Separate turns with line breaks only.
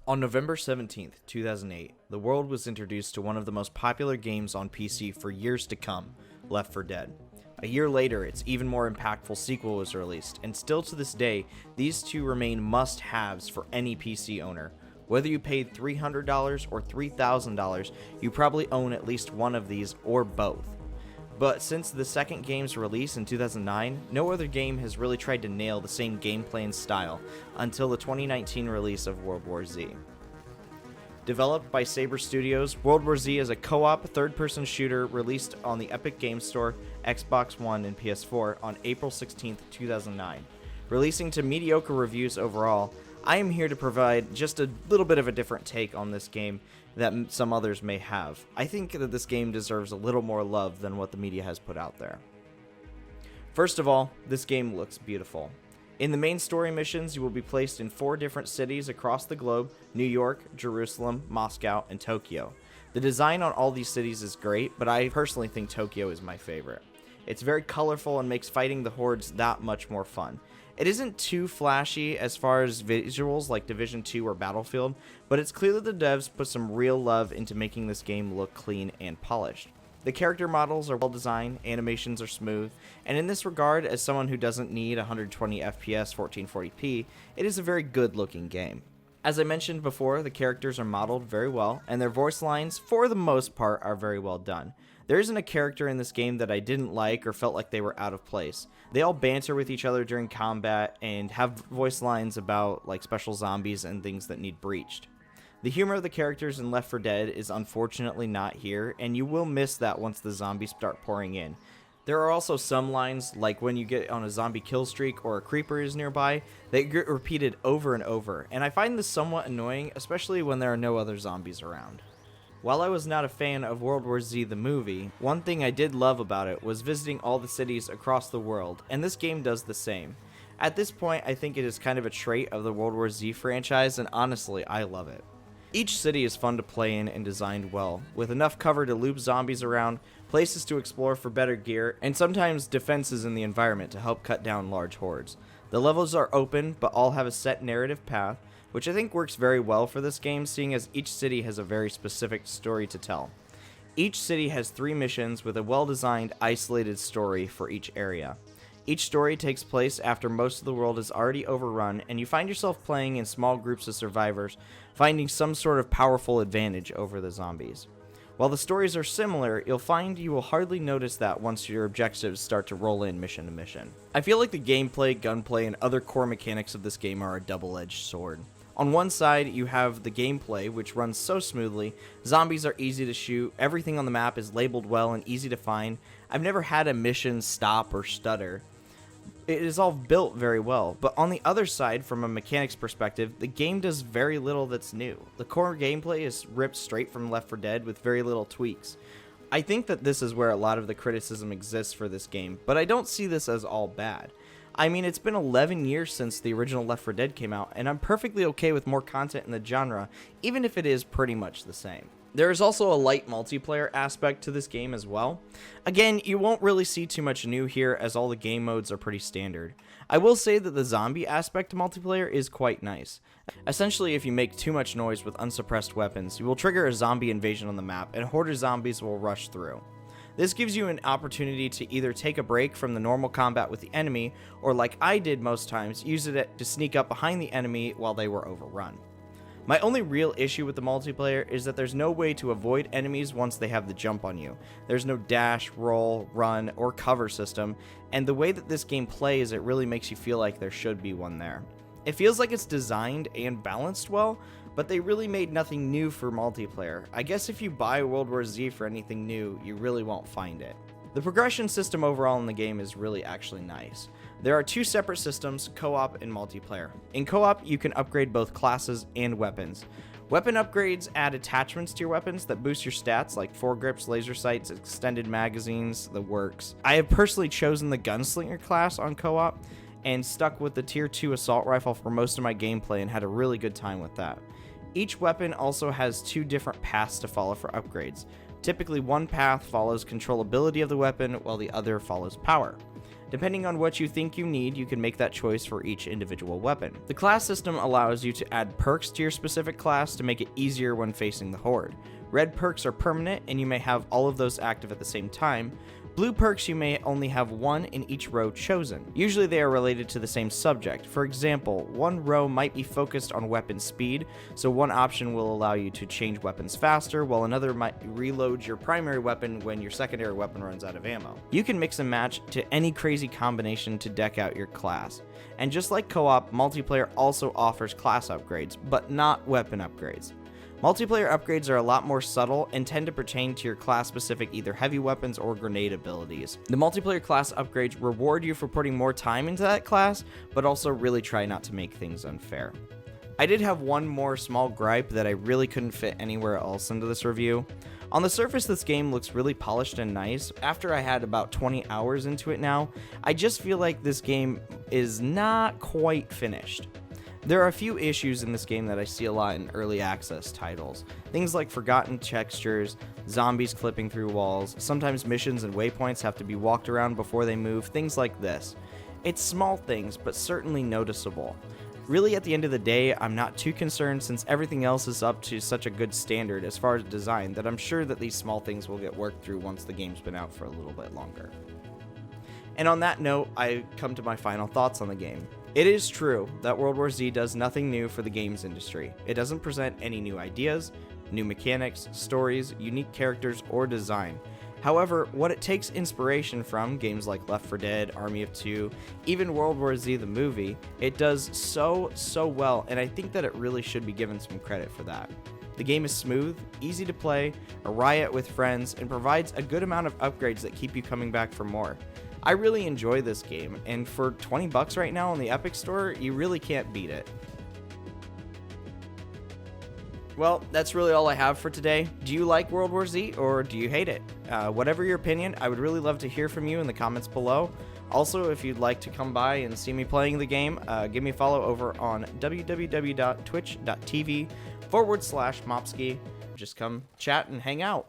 On November 17th, 2008, the world was introduced to one of the most popular games on PC for years to come, Left 4 Dead. A year later, its even more impactful sequel was released, and still to this day, these two remain must-haves for any PC owner. Whether you paid $300 or $3,000, you probably own at least one of these or both. But since the second game's release in 2009, no other game has really tried to nail the same gameplay and style until the 2019 release of World War Z. Developed by Saber Studios, World War Z is a co-op third-person shooter released on the Epic Games Store, Xbox One, and PS4 on April 16, 2009. Releasing to mediocre reviews overall, I am here to provide just a little bit of a different take on this game that some others may have. I think that this game deserves a little more love than what the media has put out there. First of all, this game looks beautiful. In the main story missions, you will be placed in 4 different cities across the globe: New York, Jerusalem, Moscow, and Tokyo. The design on all these cities is great, but I personally think Tokyo is my favorite. It's very colorful and makes fighting the hordes that much more fun. It isn't too flashy as far as visuals like Division 2 or Battlefield, but it's clear that the devs put some real love into making this game look clean and polished. The character models are well designed, animations are smooth, and in this regard, as someone who doesn't need 120 FPS 1440p, it is a very good looking game. As I mentioned before, the characters are modeled very well, and their voice lines, for the most part, are very well done. There isn't a character in this game that I didn't like or felt like they were out of place. They all banter with each other during combat and have voice lines about like special zombies and things that need breached. The humor of the characters in Left 4 Dead is unfortunately not here, and you will miss that once the zombies start pouring in. There are also some lines, like when you get on a zombie kill streak or a creeper is nearby, that get repeated over and over, and I find this somewhat annoying, especially when there are no other zombies around. While I was not a fan of World War Z the movie, one thing I did love about it was visiting all the cities across the world, and this game does the same. At this point, I think it is kind of a trait of the World War Z franchise, and honestly, I love it. Each city is fun to play in and designed well, with enough cover to loop zombies around, places to explore for better gear, and sometimes defenses in the environment to help cut down large hordes. The levels are open, but all have a set narrative path, which I think works very well for this game, seeing as each city has a very specific story to tell. Each city has 3 missions with a well-designed, isolated story for each area. Each story takes place after most of the world is already overrun, and you find yourself playing in small groups of survivors, finding some sort of powerful advantage over the zombies. While the stories are similar, you'll find you will hardly notice that once your objectives start to roll in mission to mission. I feel like the gameplay, gunplay, and other core mechanics of this game are a double-edged sword. On one side, you have the gameplay, which runs so smoothly. Zombies are easy to shoot, everything on the map is labeled well and easy to find. I've never had a mission stop or stutter. It is all built very well, but on the other side, from a mechanics perspective, the game does very little that's new. The core gameplay is ripped straight from Left 4 Dead with very little tweaks. I think that this is where a lot of the criticism exists for this game, but I don't see this as all bad. I mean, it's been 11 years since the original Left 4 Dead came out, and I'm perfectly okay with more content in the genre, even if it is pretty much the same. There is also a light multiplayer aspect to this game as well. Again, you won't really see too much new here as all the game modes are pretty standard. I will say that the zombie aspect to multiplayer is quite nice. Essentially, if you make too much noise with unsuppressed weapons, you will trigger a zombie invasion on the map and a horde of zombies will rush through. This gives you an opportunity to either take a break from the normal combat with the enemy, or like I did most times, use it to sneak up behind the enemy while they were overrun. My only real issue with the multiplayer is that there's no way to avoid enemies once they have the jump on you. There's no dash, roll, run, or cover system, and the way that this game plays, it really makes you feel like there should be one there. It feels like it's designed and balanced well, but they really made nothing new for multiplayer. I guess if you buy World War Z for anything new, you really won't find it. The progression system overall in the game is really actually nice. There are 2 separate systems, co-op and multiplayer. In co-op, you can upgrade both classes and weapons. Weapon upgrades add attachments to your weapons that boost your stats, like foregrips, laser sights, extended magazines, the works. I have personally chosen the gunslinger class on co-op, and stuck with the tier 2 assault rifle for most of my gameplay and had a really good time with that. Each weapon also has 2 different paths to follow for upgrades. Typically one path follows controllability of the weapon while the other follows power. Depending on what you think you need, you can make that choice for each individual weapon. The class system allows you to add perks to your specific class to make it easier when facing the Horde. Red perks are permanent, and you may have all of those active at the same time. Blue perks, you may only have one in each row chosen. Usually they are related to the same subject. For example, one row might be focused on weapon speed, so one option will allow you to change weapons faster, while another might reload your primary weapon when your secondary weapon runs out of ammo. You can mix and match to any crazy combination to deck out your class. And just like co-op, multiplayer also offers class upgrades, but not weapon upgrades. Multiplayer upgrades are a lot more subtle and tend to pertain to your class-specific either heavy weapons or grenade abilities. The multiplayer class upgrades reward you for putting more time into that class, but also really try not to make things unfair. I did have one more small gripe that I really couldn't fit anywhere else into this review. On the surface, this game looks really polished and nice. After I had about 20 hours into it now, I just feel like this game is not quite finished. There are a few issues in this game that I see a lot in early access titles. Things like forgotten textures, zombies clipping through walls, sometimes missions and waypoints have to be walked around before they move, things like this. It's small things, but certainly noticeable. Really, at the end of the day, I'm not too concerned since everything else is up to such a good standard as far as design that I'm sure that these small things will get worked through once the game's been out for a little bit longer. And on that note, I come to my final thoughts on the game. It is true that World War Z does nothing new for the games industry. It doesn't present any new ideas, new mechanics, stories, unique characters, or design. However, what it takes inspiration from, games like Left 4 Dead, Army of Two, even World War Z the movie, it does so well, and I think that it really should be given some credit for that. The game is smooth, easy to play, a riot with friends, and provides a good amount of upgrades that keep you coming back for more. I really enjoy this game, and for $20 right now on the Epic Store, you really can't beat it. Well, that's really all I have for today. Do you like World War Z, or do you hate it? Whatever your opinion, I would really love to hear from you in the comments below. Also, if you'd like to come by and see me playing the game, give me a follow over on www.twitch.tv/Moppski. Just come chat and hang out.